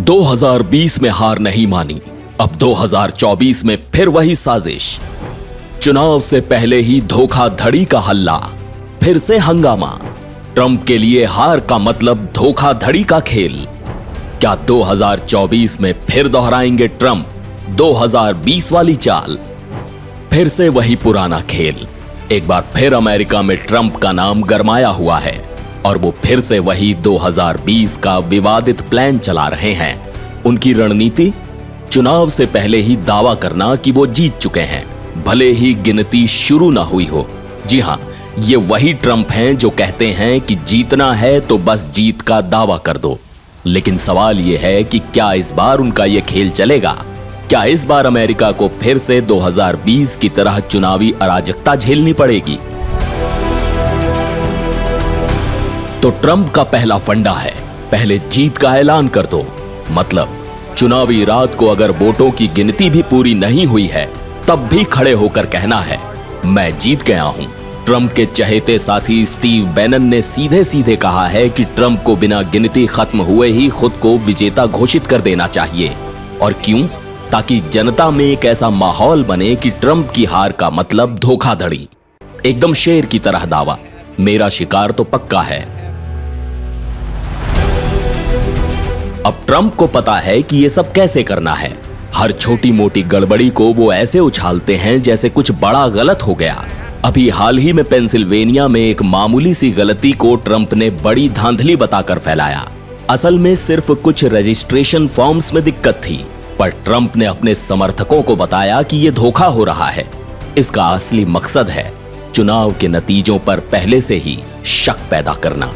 2020 में हार नहीं मानी, अब 2024 में फिर वही साजिश। चुनाव से पहले ही धोखाधड़ी का हल्ला, फिर से हंगामा। ट्रंप के लिए हार का मतलब धोखाधड़ी का खेल। क्या 2024 में फिर दोहराएंगे ट्रंप 2020 वाली चाल? फिर से वही पुराना खेल। एक बार फिर अमेरिका में ट्रंप का नाम गरमाया हुआ है और वो फिर से वही 2020 का विवादित प्लान चला रहे हैं। उनकी रणनीति, चुनाव से पहले ही दावा करना कि वो जीत चुके हैं, भले ही गिनती शुरू ना हुई हो। जी हां, ये वही ट्रंप हैं जो कहते हैं कि जीतना है तो बस जीत का दावा कर दो। लेकिन सवाल ये है कि क्या इस बार उनका ये खेल चलेगा? क्या इस बार अमेरिका को फिर से 2020 की तरह चुनावी अराजकता झेलनी पड़ेगी? तो ट्रंप का पहला फंडा है, पहले जीत का ऐलान कर दो। मतलब चुनावी रात को अगर वोटों की गिनती भी पूरी नहीं हुई है, तब भी खड़े होकर कहना है, मैं जीत गया हूं। ट्रंप के चहेते साथी स्टीव बैनन ने सीधे सीधे कहा है कि ट्रंप को बिना गिनती खत्म हुए ही खुद को विजेता घोषित कर देना चाहिए। और क्यों? ताकि जनता में एक ऐसा माहौल बने कि ट्रंप की हार का मतलब धोखाधड़ी। एकदम शेर की तरह दावा, मेरा शिकार तो पक्का है। अब ट्रंप को पता है कि ये सब कैसे करना है। हर छोटी मोटी गड़बड़ी को वो ऐसे उछालते हैं जैसे कुछ बड़ा गलत हो गया। अभी हाल ही में पेंसिल्वेनिया में एक मामूली सी गलती को ट्रंप ने बड़ी धांधली बताकर फैलाया। असल में सिर्फ कुछ रजिस्ट्रेशन फॉर्म्स में दिक्कत थी, पर ट्रंप ने अपने समर्थकों को बताया कि यह धोखा हो रहा है। इसका असली मकसद है चुनाव के नतीजों पर पहले से ही शक पैदा करना।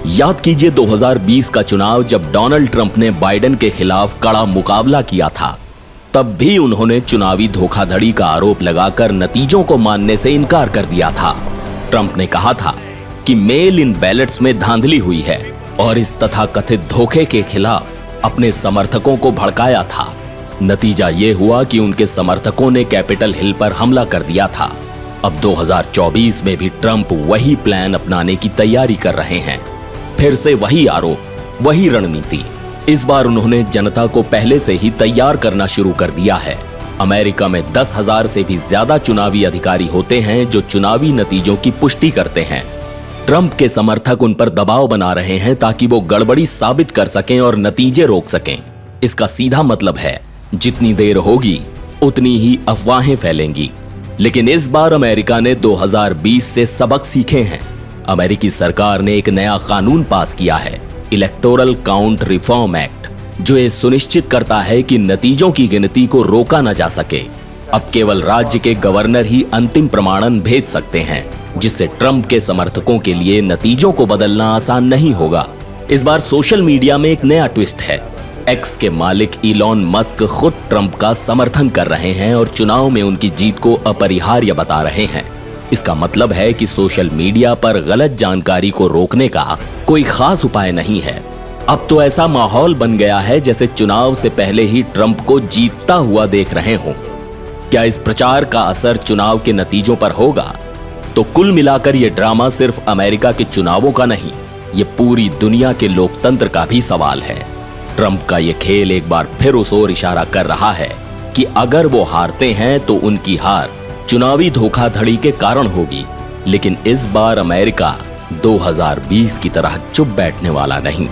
याद कीजिए 2020 का चुनाव, जब डोनाल्ड ट्रंप ने बाइडेन के खिलाफ कड़ा मुकाबला किया था, तब भी उन्होंने चुनावी धोखाधड़ी का आरोप लगाकर नतीजों को मानने से इनकार कर दिया था। ट्रंप ने कहा था कि मेल इन बैलेट्स में धांधली हुई है और इस तथाकथित धोखे के खिलाफ अपने समर्थकों को भड़काया था। नतीजा यह हुआ कि उनके समर्थकों ने कैपिटल हिल पर हमला कर दिया था। अब 2024 में भी ट्रंप वही प्लान अपनाने की तैयारी कर रहे हैं। फिर से वही आरोप, वही रणनीति। इस बार उन्होंने जनता को पहले से ही तैयार करना शुरू कर दिया है। अमेरिका में 10,000 से भी ज्यादा चुनावी अधिकारी होते हैं जो चुनावी नतीजों की पुष्टि करते हैं। ट्रंप के समर्थक उन पर दबाव बना रहे हैं ताकि वो गड़बड़ी साबित कर सकें और नतीजे रोक सकें। इसका सीधा मतलब है, जितनी देर होगी उतनी ही अफवाहें फैलेंगी। लेकिन इस बार अमेरिका ने 2020 से सबक सीखे हैं। अमेरिकी सरकार ने एक नया कानून पास किया है, इलेक्टोरल काउंट रिफॉर्म एक्ट, जो ये सुनिश्चित करता है कि नतीजों की गिनती को रोका न जा सके। अब केवल राज्य के गवर्नर ही अंतिम प्रमाणन भेज सकते हैं, जिससे ट्रंप के समर्थकों के लिए नतीजों को बदलना आसान नहीं होगा। इस बार सोशल मीडिया में एक नया ट्विस्ट है। एक्स के मालिक इलॉन मस्क खुद ट्रंप का समर्थन कर रहे हैं और चुनाव में उनकी जीत को अपरिहार्य बता रहे हैं। इसका मतलब है कि सोशल मीडिया पर गलत जानकारी को रोकने का कोई खास उपाय नहीं है। अब तो ऐसा माहौल बन गया है जैसे चुनाव से पहले ही ट्रंप को जीतता हुआ देख रहे हों। क्या इस प्रचार का असर चुनाव के नतीजों पर होगा? तो कुल मिलाकर यह ड्रामा सिर्फ अमेरिका के चुनावों का नहीं, ये पूरी दुनिया के लोकतंत्र का भी सवाल है। ट्रंप का यह खेल एक बार फिर उस ओर इशारा कर रहा है कि अगर वो हारते हैं तो उनकी हार चुनावी धोखाधड़ी के कारण होगी। लेकिन इस बार अमेरिका 2020 की तरह चुप बैठने वाला नहीं।